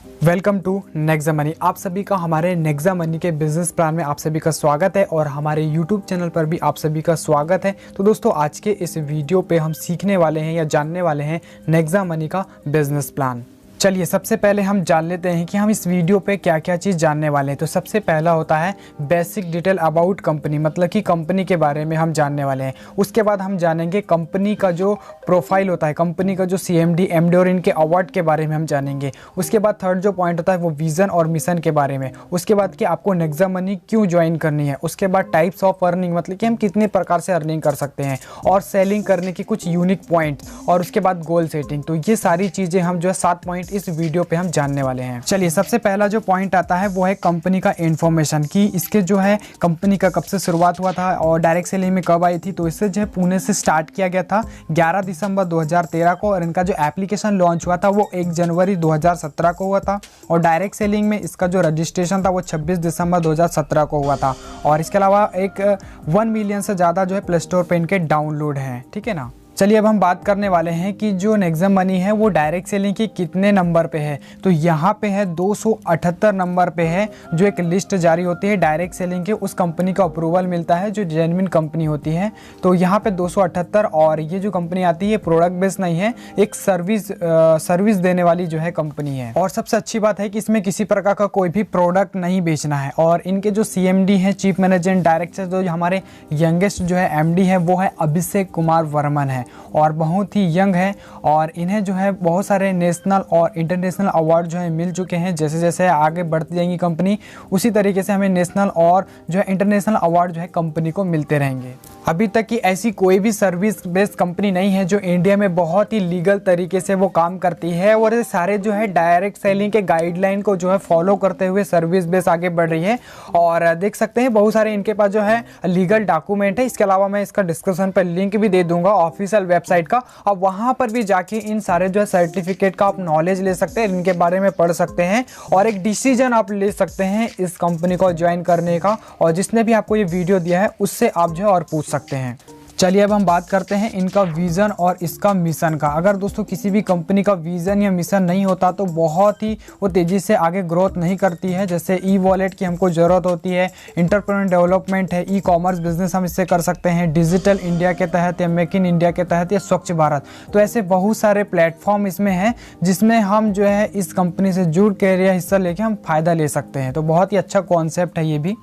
Welcome to Nexa money. आप सभी का हमारे नेक्सा मनी के बिजनेस प्लान में आप सभी का स्वागत है और हमारे यूट्यूब चैनल पर भी आप सभी का स्वागत है। तो दोस्तों, आज के इस वीडियो पे हम सीखने वाले हैं या जानने वाले हैं नेक्सा मनी का बिजनेस प्लान। चलिए सबसे पहले हम जान लेते हैं कि हम इस वीडियो पे क्या क्या चीज़ जानने वाले हैं। तो सबसे पहला होता है बेसिक डिटेल अबाउट कंपनी, मतलब कि कंपनी के बारे में हम जानने वाले हैं। उसके बाद हम जानेंगे कंपनी का जो प्रोफाइल होता है, कंपनी का जो CMD MD और इनके अवार्ड के बारे में हम जानेंगे। उसके बाद थर्ड जो पॉइंट होता है वो विज़न और मिशन के बारे में। उसके बाद कि आपको नेक्सा मनी क्यों ज्वाइन करनी है। उसके बाद टाइप्स ऑफ अर्निंग, मतलब कि हम कितने प्रकार से अर्निंग कर सकते हैं, और सेलिंग करने की कुछ यूनिक पॉइंट्स, और उसके बाद गोल सेटिंग। तो ये सारी चीज़ें हम जो है 7 पॉइंट इस वीडियो पे हम जानने वाले हैं। चलिए सबसे पहला जो पॉइंट आता है वो है कंपनी का इन्फॉर्मेशन, कि इसके जो है कंपनी का कब से शुरुआत हुआ था और डायरेक्ट सेलिंग में कब आई थी। तो इससे जो है पुणे से स्टार्ट किया गया था 11 दिसंबर 2013 को, और इनका जो एप्लीकेशन लॉन्च हुआ था वो 1 जनवरी 2017 को हुआ था, और डायरेक्ट सेलिंग में इसका जो रजिस्ट्रेशन था वो 26 दिसंबर 2017 को हुआ था। और इसके अलावा एक 1 मिलियन से ज़्यादा जो है प्ले स्टोर पे इनके डाउनलोड हैं। ठीक है ना। चलिए अब हम बात करने वाले हैं कि जो नेक्सा मनी है वो डायरेक्ट सेलिंग के कितने नंबर पे है। तो यहाँ पे है 278 नंबर पे है। जो एक लिस्ट जारी होती है डायरेक्ट सेलिंग के, उस कंपनी का अप्रूवल मिलता है जो जेन्युइन कंपनी होती है। तो यहाँ पे 278, और ये जो कंपनी आती है प्रोडक्ट बेस्ड नहीं है, एक सर्विस देने वाली जो है कंपनी है। और सबसे अच्छी बात है कि इसमें किसी प्रकार का कोई भी प्रोडक्ट नहीं बेचना है। और इनके जो CMD है, चीफ मैनेजिंग डायरेक्टर, जो हमारे यंगेस्ट जो है MD है वो है अभिषेक कुमार वर्मन है, और बहुत ही यंग है। और इन्हें जो है बहुत सारे नेशनल और इंटरनेशनल अवार्ड जो है मिल चुके हैं। जैसे जैसे आगे बढ़ती जाएंगी कंपनी, उसी तरीके से हमें नेशनल और जो है इंटरनेशनल अवार्ड जो है कंपनी को मिलते रहेंगे। अभी तक की ऐसी कोई भी सर्विस बेस्ड कंपनी नहीं है जो इंडिया में बहुत ही लीगल तरीके से वो काम करती है, और ये सारे जो है डायरेक्ट सेलिंग के गाइडलाइन को जो है फॉलो करते हुए सर्विस बेस्ड आगे बढ़ रही है। और देख सकते हैं बहुत सारे इनके पास जो है लीगल डॉक्यूमेंट है। इसके अलावा मैं इसका डिस्क्रिप्शन पर लिंक भी दे दूंगा ऑफिशियल वेबसाइट का। अब वहाँ पर भी जाके इन सारे जो है सर्टिफिकेट का आप नॉलेज ले सकते हैं, इनके बारे में पढ़ सकते हैं, और एक डिसीजन आप ले सकते हैं इस कंपनी को ज्वाइन करने का। और जिसने भी आपको ये वीडियो दिया है उससे आप जो है और पूछ सकते हैं। चलिए अब हम बात करते हैं इनका विज़न और इसका मिशन का। अगर दोस्तों किसी भी कंपनी का विज़न या मिशन नहीं होता तो बहुत ही वो तेज़ी से आगे ग्रोथ नहीं करती है। जैसे ई-वॉलेट की हमको ज़रूरत होती है, एंटरप्रेन्योर डेवलपमेंट है, ई-कॉमर्स बिजनेस हम इससे कर सकते हैं, डिजिटल इंडिया के तहत या मेक इन इंडिया के तहत या स्वच्छ भारत। तो ऐसे बहुत सारे प्लेटफॉर्म इसमें हैं जिसमें हम जो है इस कंपनी से जुड़ कर या हिस्सा लेके हम फ़ायदा ले सकते हैं। तो बहुत ही अच्छा कॉन्सेप्ट है ये भी।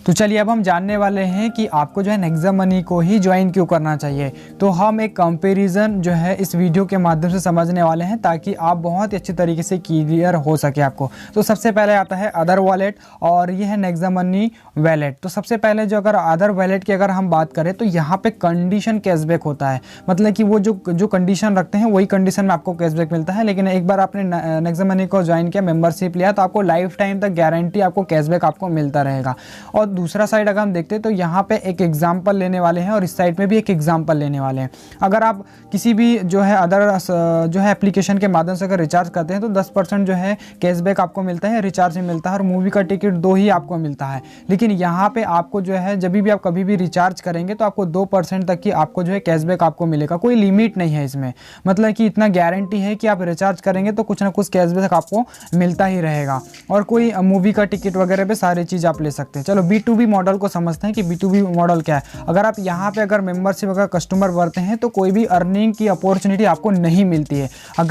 तो चलिए अब हम जानने वाले हैं कि आपको जो है नेक्सा मनी को ही ज्वाइन क्यों करना चाहिए। तो हम एक कंपैरिजन जो है इस वीडियो के माध्यम से समझने वाले हैं ताकि आप बहुत ही अच्छी तरीके से क्लियर हो सके आपको। तो सबसे पहले आता है अदर वॉलेट, और ये है नेक्सा मनी वैलेट। तो सबसे पहले जो अगर अदर वैलेट की अगर हम बात करें तो यहाँ पे कंडीशन कैशबैक होता है, मतलब कि वो जो कंडीशन रखते हैं वही कंडीशन में आपको कैशबैक मिलता है। लेकिन एक बार आपने नेक्सा मनी को ज्वाइन किया, मेंबरशिप लिया, तो आपको लाइफ टाइम तक गारंटी आपको कैशबैक आपको मिलता रहेगा। और दूसरा साइड अगर हम देखते हैं तो यहाँ पे एक एग्जांपल लेने वाले हैं, और इस साइड में भी एक एग्जांपल लेने वाले हैं। अगर आप किसी भी जो है अदर जो है एप्लीकेशन के माध्यम से अगर रिचार्ज करते हैं तो 10% जो है कैशबैक आपको मिलता है, रिचार्ज में मिलता है, और मूवी का टिकट 2 ही आपको मिलता है। लेकिन यहाँ पे आपको जो है जब भी आप कभी भी रिचार्ज करेंगे तो आपको 2% तक की आपको जो है कैशबैक आपको मिलेगा। कोई लिमिट नहीं है इसमें, मतलब कि इतना गारंटी है कि आप रिचार्ज करेंगे तो कुछ ना कुछ कैशबैक आपको मिलता ही रहेगा। और कोई मूवी का टिकट वगैरह पे सारी चीज़ आप ले सकते हैं। चलो B2B मॉडल को समझते हैं कि B2B मॉडल क्या है। अगर आप यहाँ पे अगर मेंबरशिप अगर कस्टमर बढ़ते हैं तो कोई भी अर्निंग की अपॉर्चुनिटी आपको नहीं मिलती है।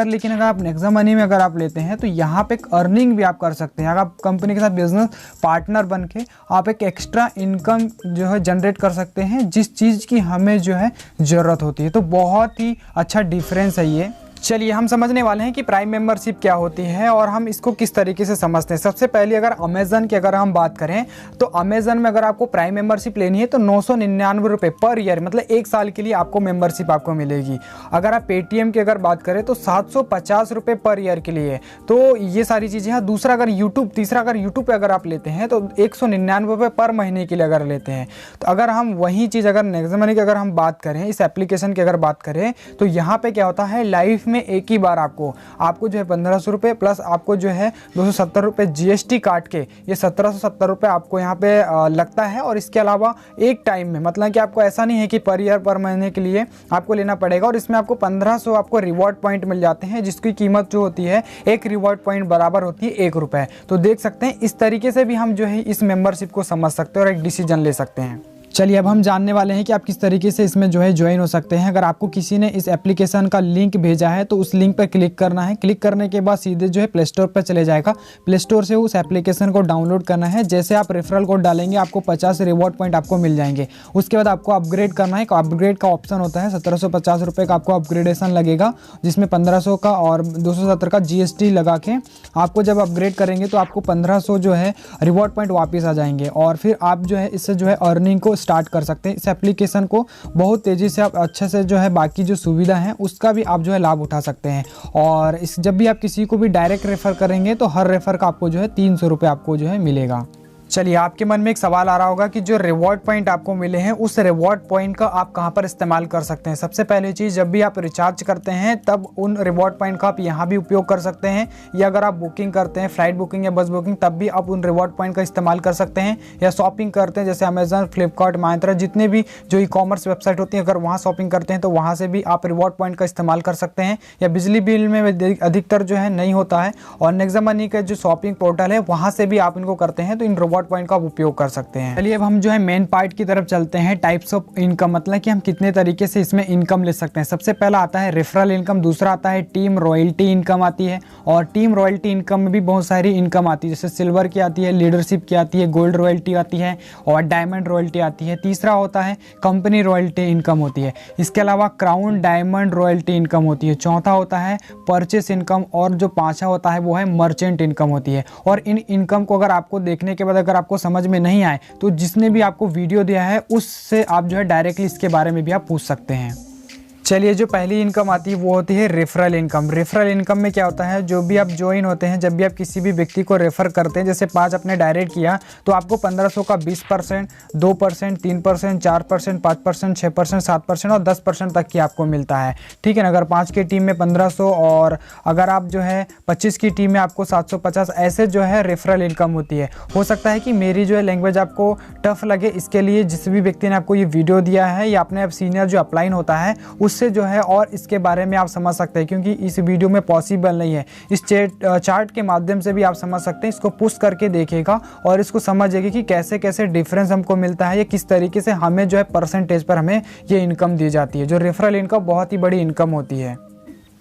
लेकिन अगर आप नेक्सा मनी में अगर आप लेते हैं तो यहाँ पे एक अर्निंग भी आप कर सकते हैं। अगर आप कंपनी के साथ बिजनेस पार्टनर बन के आप एक एक्स्ट्रा इनकम जो है जनरेट कर सकते हैं, जिस चीज़ की हमें जो है ज़रूरत होती है। तो बहुत ही अच्छा डिफरेंस है ये। चलिए हम समझने वाले हैं कि प्राइम मेंबरशिप क्या होती है और हम इसको किस तरीके से समझते हैं। सबसे पहले अगर अमेजन की अगर हम बात करें तो अमेजन में अगर आपको प्राइम मेंबरशिप लेनी है तो 999 रुपये पर ईयर, मतलब 1 साल के लिए आपको मेंबरशिप आपको मिलेगी। अगर आप पेटीएम की अगर बात करें तो 750 रुपये पर ईयर के लिए। तो ये सारी चीज़ें हैं। तीसरा अगर यूट्यूब पे अगर आप लेते हैं तो 199 रुपये पर महीने के लिए अगर लेते हैं। तो अगर हम वही चीज़ अगर नेक्सा मनी की अगर हम बात करें, इस एप्लीकेशन की अगर बात करें तो यहाँ पर क्या होता है, लाइफ में एक ही बार आपको जो है 1500 रुपये प्लस आपको जो है 270 रुपये GST काट के ये 1770 रुपये आपको यहाँ पे लगता है। और इसके अलावा एक टाइम में, मतलब कि आपको ऐसा नहीं है कि पर ईयर पर महीने के लिए आपको लेना पड़ेगा। और इसमें आपको 1500 आपको रिवॉर्ड पॉइंट मिल जाते हैं, जिसकी कीमत जो होती है एक रिवॉर्ड पॉइंट बराबर होती है 1 रुपये। तो देख सकते हैं इस तरीके से भी हम जो है इस मेंबरशिप को समझ सकते हैं और एक डिसीजन ले सकते हैं। चलिए अब हम जानने वाले हैं कि आप किस तरीके से इसमें जो है ज्वाइन हो सकते हैं। अगर आपको किसी ने इस एप्लीकेशन का लिंक भेजा है तो उस लिंक पर क्लिक करना है। क्लिक करने के बाद सीधे जो है प्ले स्टोर पर चले जाएगा। प्ले स्टोर से उस एप्लीकेशन को डाउनलोड करना है। जैसे आप रेफरल कोड डालेंगे आपको 50 रिवॉर्ड पॉइंट आपको मिल जाएंगे। उसके बाद आपको अपग्रेड करना है। अपग्रेड का ऑप्शन होता है 1750 रुपये का आपको अपग्रेडेशन लगेगा, जिसमें 1500 का और 270 का GST लगा के आपको जब अपग्रेड करेंगे तो आपको 1500 जो है रिवॉर्ड पॉइंट वापस आ जाएंगे। और फिर आप जो है इससे जो है अर्निंग को स्टार्ट कर सकते हैं। इस एप्लीकेशन को बहुत तेज़ी से आप अच्छे से जो है बाकी जो सुविधा है उसका भी आप जो है लाभ उठा सकते हैं। और इस जब भी आप किसी को भी डायरेक्ट रेफ़र करेंगे तो हर रेफ़र का आपको जो है 300 रुपये आपको जो है मिलेगा। चलिए आपके मन में एक सवाल आ रहा होगा कि जो रिवॉर्ड पॉइंट आपको मिले हैं उस रिवॉर्ड पॉइंट का आप कहां पर इस्तेमाल कर सकते हैं। सबसे पहली चीज़, जब भी आप रिचार्ज करते हैं तब उन रिवॉर्ड पॉइंट का आप यहां भी उपयोग कर सकते हैं, या अगर आप बुकिंग करते हैं फ्लाइट बुकिंग या बस बुकिंग तब भी आप उन रिवॉर्ड पॉइंट का इस्तेमाल कर सकते हैं, या शॉपिंग करते हैं जैसे अमेजन, फ्लिपकार्ट, माइंत्रा, जितने भी जो ई-कॉमर्स वेबसाइट होती है अगर वहाँ शॉपिंग करते हैं तो वहाँ से भी आप रिवॉर्ड पॉइंट का इस्तेमाल कर सकते हैं। या बिजली बिल में अधिकतर जो है नहीं होता है, और नेक्सा मनी का जो शॉपिंग पोर्टल है वहाँ से भी आप इनको करते हैं तो इन रिवॉर्ड पॉइंट का उपयोग कर सकते हैं। चलिए अब हम जो है मेन पार्ट की तरफ चलते हैं। टाइप्स ऑफ इनकम, मतलब कि हम कितने तरीके से इसमें इनकम ले सकते हैं। सबसे पहला आता है रेफरल इनकम, दूसरा आता है टीम रॉयल्टी इनकम आती है, और टीम रॉयल्टी इनकम में भी बहुत सारी इनकम आती है, जैसे सिल्वर की आती है, लीडरशिप की आती है, गोल्ड रॉयल्टी आती है और डायमंड रॉयल्टी आती है। तीसरा होता है कंपनी रॉयल्टी इनकम होती है। इसके अलावा क्राउन डायमंड रॉयल्टी इनकम होती है। चौथा होता है परचेस इनकम, और जो पांचवा होता है वो है मर्चेंट इनकम होती है। और इन इनकम को अगर आपको देखने के बाद अगर आपको समझ में नहीं आए तो जिसने भी आपको वीडियो दिया है उससे आप जो है डायरेक्टली इसके बारे में भी आप पूछ सकते हैं। चलिए जो पहली इनकम आती है वो होती है रेफरल इनकम। रेफरल इनकम में क्या होता है, जो भी आप ज्वाइन होते हैं, जब भी आप किसी भी व्यक्ति को रेफर करते हैं, जैसे 5 आपने डायरेक्ट किया तो आपको 1500 का 20%, 2%, 3%, 4%, 5%, 6%, 7% और 10% तक की आपको मिलता है। ठीक है ना। अगर 5 की टीम में 1500 और अगर आप जो है 25 की टीम में आपको 750, ऐसे जो है रेफरल इनकम होती है। हो सकता है कि मेरी जो है लैंग्वेज आपको टफ लगे, इसके लिए जिस भी व्यक्ति ने आपको ये वीडियो दिया है या अपने सीनियर जो अपलाइन होता है उससे जो है और इसके बारे में आप समझ सकते हैं, क्योंकि इस वीडियो में पॉसिबल नहीं है। इस चार्ट के माध्यम से भी आप समझ सकते हैं। इसको पुश करके देखिएगा और इसको समझिएगा कि कैसे कैसे डिफरेंस हमको मिलता है या किस तरीके से हमें जो है परसेंटेज पर हमें ये इनकम दी जाती है। जो रेफरल इनकम बहुत ही बड़ी इनकम होती है।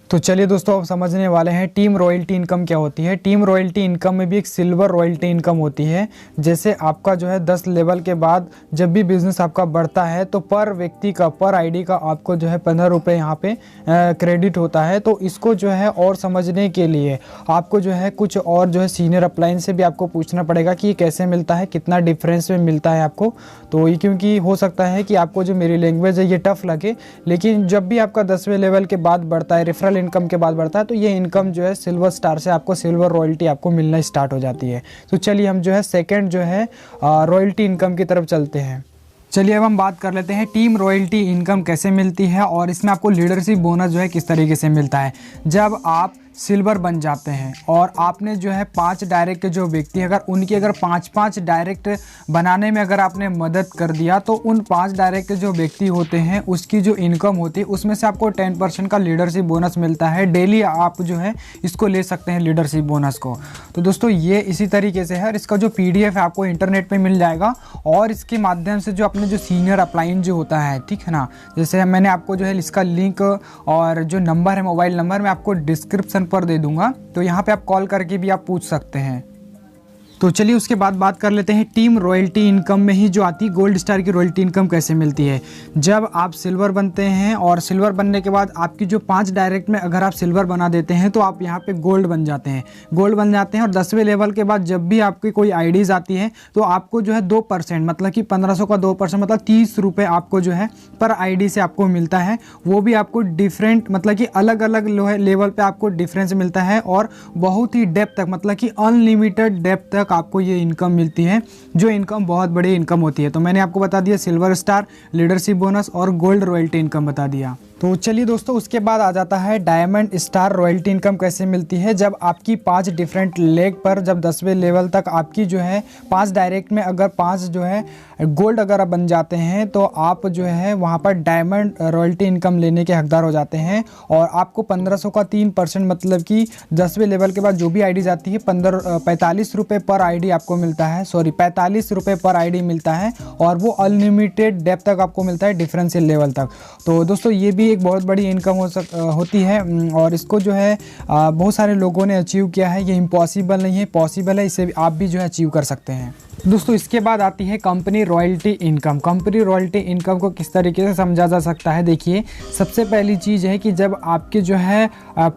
तो चलिए दोस्तों अब समझने वाले हैं टीम रॉयल्टी इनकम क्या होती है। टीम रॉयल्टी इनकम में भी एक सिल्वर रॉयल्टी इनकम होती है। जैसे आपका जो है 10 लेवल के बाद जब भी बिजनेस आपका बढ़ता है तो पर व्यक्ति का, पर आईडी का आपको जो है 15 रुपये यहाँ पे क्रेडिट होता है। तो इसको जो है और समझने के लिए आपको जो है कुछ और जो है सीनियर अपलाइन से भी आपको पूछना पड़ेगा कि ये कैसे मिलता है, कितना डिफरेंस में मिलता है आपको। तो ये क्योंकि हो सकता है कि आपको जो मेरी लैंग्वेज है ये टफ लगे, लेकिन जब भी आपका 10वें लेवल के बाद बढ़ता है, रेफरल इनकम के बाद बढ़ता है, तो ये इनकम जो है सिल्वर स्टार से आपको सिल्वर रॉयल्टी आपको मिलना स्टार्ट हो जाती है। तो चलिए हम जो है सेकंड जो है रॉयल्टी इनकम की तरफ चलते हैं। चलिए अब हम बात कर लेते हैं टीम रॉयल्टी इनकम कैसे मिलती है और इसमें आपको लीडरशिप बोनस जो है किस तरीके से मिलता है। जब आप सिल्वर बन जाते हैं और आपने जो है 5 डायरेक्ट जो व्यक्ति अगर उनकी अगर 5-5 डायरेक्ट बनाने में अगर आपने मदद कर दिया तो उन 5 डायरेक्ट जो व्यक्ति होते हैं उसकी जो इनकम होती है उसमें से आपको 10% का लीडरशिप बोनस मिलता है। डेली आप जो है इसको ले सकते हैं लीडरशिप बोनस को। तो दोस्तों ये इसी तरीके से है और इसका जो PDF है आपको इंटरनेट पर मिल जाएगा और इसके माध्यम से जो अपने जो सीनियर अपलाइन जो होता है, ठीक है ना, जैसे मैंने आपको जो है इसका लिंक और जो नंबर है मोबाइल नंबर मैं आपको डिस्क्रिप्शन पर दे दूंगा, तो यहाँ पे आप कॉल करके भी आप पूछ सकते हैं। तो चलिए उसके बाद बात कर लेते हैं टीम रॉयल्टी इनकम में ही जो आती है गोल्ड स्टार की रॉयल्टी इनकम कैसे मिलती है। जब आप सिल्वर बनते हैं और सिल्वर बनने के बाद आपकी जो 5 डायरेक्ट में अगर आप सिल्वर बना देते हैं तो आप यहाँ पे गोल्ड बन जाते हैं। गोल्ड बन जाते हैं और 10वें लेवल के बाद जब भी आपकी कोई आईडीज आती है तो आपको जो है 2% मतलब कि 1500 का 2% मतलब 30 रुपये आपको जो है पर आईडी से आपको मिलता है। वो भी आपको डिफरेंट मतलब कि अलग अलग लेवल पर आपको डिफरेंस मिलता है और बहुत ही डेप्थ तक मतलब कि अनलिमिटेड डेप्थ तक आपको ये इनकम मिलती है, जो इनकम बहुत बड़ी इनकम होती है। तो मैंने आपको बता दिया सिल्वर स्टार, लीडरशिप बोनस और गोल्ड रॉयल्टी इनकम बता दिया। तो चलिए दोस्तों, उसके बाद आ जाता है डायमंड स्टार रॉयल्टी इनकम कैसे मिलती है। जब आपकी 5 डिफरेंट लेग पर जब 10वें लेवल तक आपकी जो है 5 डायरेक्ट में अगर 5 जो है गोल्ड अगर आप बन जाते हैं तो आप जो है वहाँ पर डायमंड रॉयल्टी इनकम लेने के हकदार हो जाते हैं। और आपको 1500 का 3% मतलब कि 10वें लेवल के बाद जो भी आईडी जाती है 45 रुपये पर आईडी आपको मिलता है, 45 रुपये पर आईडी मिलता है। और वो अनलिमिटेड डेप्थ तक आपको मिलता है, डिफरेंशियल लेवल तक। तो दोस्तों ये भी एक बहुत बड़ी इनकम होती है और इसको जो है बहुत सारे लोगों ने अचीव किया है। ये इम्पॉसिबल नहीं है, पॉसिबल है, इसे आप भी जो है अचीव कर सकते हैं। दोस्तों इसके बाद आती है company royalty income. Company royalty income को किस तरीके से समझा जा सकता है, देखिए सबसे पहली चीज़ है कि जब आपके जो है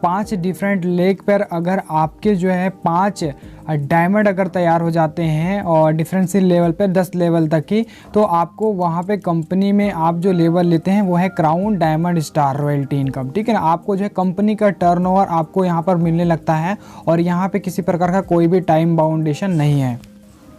5 डिफरेंट लेग पर अगर आपके जो है 5 डायमंड अगर तैयार हो जाते हैं और डिफरेंशियल लेवल पे 10 लेवल तक की, तो आपको वहाँ पे कंपनी में आप जो लेवल लेते हैं वो है crown diamond star royalty income, ठीक है ना। आपको जो है कंपनी का टर्नओवर आपको यहाँ पर मिलने लगता है और यहाँ पे किसी प्रकार का कोई भी टाइम बाउंडेशन नहीं है।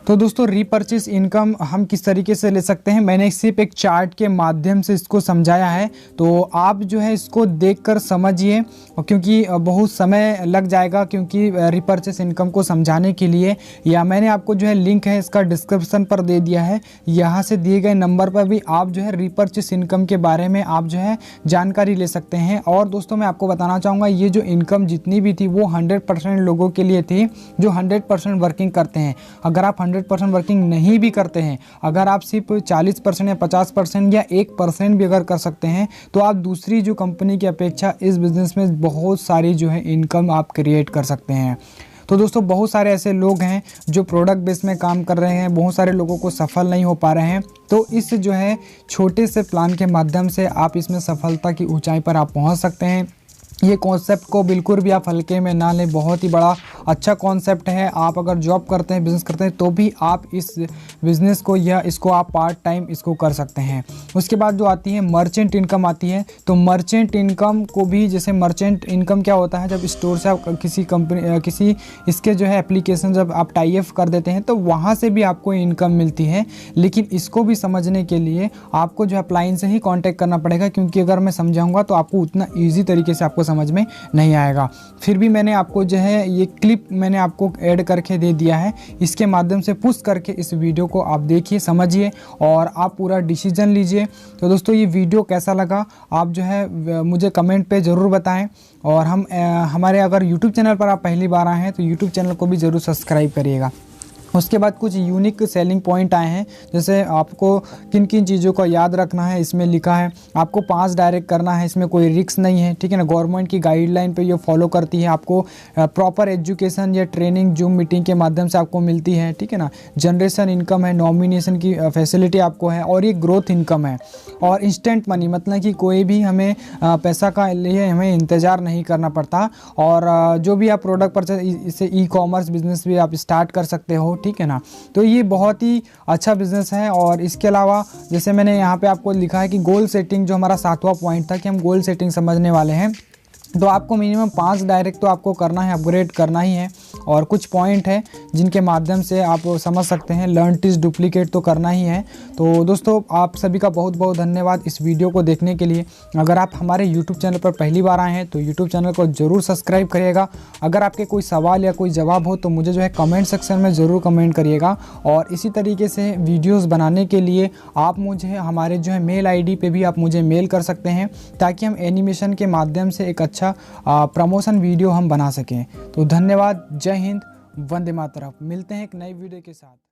तो दोस्तों रीपर्चेस इनकम हम किस तरीके से ले सकते हैं, मैंने सिर्फ एक चार्ट के माध्यम से इसको समझाया है। तो आप जो है इसको देखकर समझिए, क्योंकि बहुत समय लग जाएगा क्योंकि रीपर्चेस इनकम को समझाने के लिए। या मैंने आपको जो है लिंक है इसका डिस्क्रिप्शन पर दे दिया है, यहाँ से दिए गए नंबर पर भी आप जो है रीपर्चेस इनकम के बारे में आप जो है जानकारी ले सकते हैं। और दोस्तों मैं आपको बताना चाहूँगा, ये जो इनकम जितनी भी थी वो 100% लोगों के लिए थी जो 100% वर्किंग करते हैं। अगर आप 100% वर्किंग नहीं भी करते हैं, अगर आप सिर्फ 40% या 50% या 1% भी अगर कर सकते हैं, तो आप दूसरी जो कंपनी की अपेक्षा इस बिज़नेस में बहुत सारी जो है इनकम आप क्रिएट कर सकते हैं। तो दोस्तों बहुत सारे ऐसे लोग हैं जो प्रोडक्ट बेस में काम कर रहे हैं, बहुत सारे लोगों को सफल नहीं हो पा रहे हैं। तो इस जो है छोटे से प्लान के माध्यम से आप इसमें सफलता की ऊंचाई पर आप पहुंच सकते हैं। ये कॉन्सेप्ट को बिल्कुल भी आप हल्के में ना लें, बहुत ही बड़ा अच्छा कॉन्सेप्ट है। आप अगर जॉब करते हैं, बिज़नेस करते हैं, तो भी आप इस बिज़नेस को या इसको आप पार्ट टाइम इसको कर सकते हैं। उसके बाद जो आती है मर्चेंट इनकम आती है। तो मर्चेंट इनकम को भी, जैसे मर्चेंट इनकम क्या होता है, जब स्टोर से आप किसी इसके जो है एप्लीकेशन जब आप टाई अप कर देते हैं तो वहाँ से भी आपको इनकम मिलती है। लेकिन इसको भी समझने के लिए आपको जो है अपलाइन से ही कॉन्टैक्ट करना पड़ेगा, क्योंकि अगर मैं समझाऊँगा तो आपको उतना ईजी तरीके से आपको समझ में नहीं आएगा। फिर भी मैंने आपको जो है ये क्लिप मैंने आपको ऐड करके दे दिया है, इसके माध्यम से पुश करके इस वीडियो को आप देखिए, समझिए और आप पूरा डिसीजन लीजिए। तो दोस्तों ये वीडियो कैसा लगा आप जो है मुझे कमेंट पे ज़रूर बताएं। और हमारे अगर YouTube चैनल पर आप पहली बार आए हैं तो YouTube चैनल को भी ज़रूर सब्सक्राइब करिएगा। उसके बाद कुछ यूनिक सेलिंग पॉइंट आए हैं, जैसे आपको किन किन चीज़ों को याद रखना है। इसमें लिखा है आपको 5 डायरेक्ट करना है, इसमें कोई रिस्क नहीं है, ठीक है ना। गवर्नमेंट की गाइडलाइन पे ये फॉलो करती है। आपको प्रॉपर एजुकेशन या ट्रेनिंग जूम मीटिंग के माध्यम से आपको मिलती है, ठीक है ना। जनरेशन इनकम है, नॉमिनेशन की फैसिलिटी आपको है और ये ग्रोथ इनकम है। और इंस्टेंट मनी मतलब कि कोई भी हमें पैसा का लिए हमें इंतज़ार नहीं करना पड़ता। और जो भी आप प्रोडक्ट परचेज, इससे ई-कॉमर्स बिजनेस भी आप स्टार्ट कर सकते हो, ठीक है ना। तो ये बहुत ही अच्छा बिजनेस है। और इसके अलावा जैसे मैंने यहाँ पे आपको लिखा है कि गोल सेटिंग, जो हमारा 7वां पॉइंट था कि हम गोल सेटिंग समझने वाले हैं, तो आपको मिनिमम 5 डायरेक्ट तो आपको करना है, अपग्रेड करना ही है। और कुछ पॉइंट है जिनके माध्यम से आप समझ सकते हैं, लर्न टिच डुप्लीकेट तो करना ही है। तो दोस्तों आप सभी का बहुत बहुत धन्यवाद इस वीडियो को देखने के लिए। अगर आप हमारे YouTube चैनल पर पहली बार आए हैं तो YouTube चैनल को ज़रूर सब्सक्राइब करिएगा। अगर आपके कोई सवाल या कोई जवाब हो तो मुझे जो है कमेंट सेक्शन में ज़रूर कमेंट करिएगा। और इसी तरीके से वीडियोज़ बनाने के लिए आप मुझे हमारे जो है मेल ID पे भी आप मुझे मेल कर सकते हैं, ताकि हम एनिमेशन के माध्यम से एक अच्छा प्रमोशन वीडियो हम बना सकें। तो धन्यवाद, जय हिंद, वंदे मातरम। मिलते हैं एक नई वीडियो के साथ।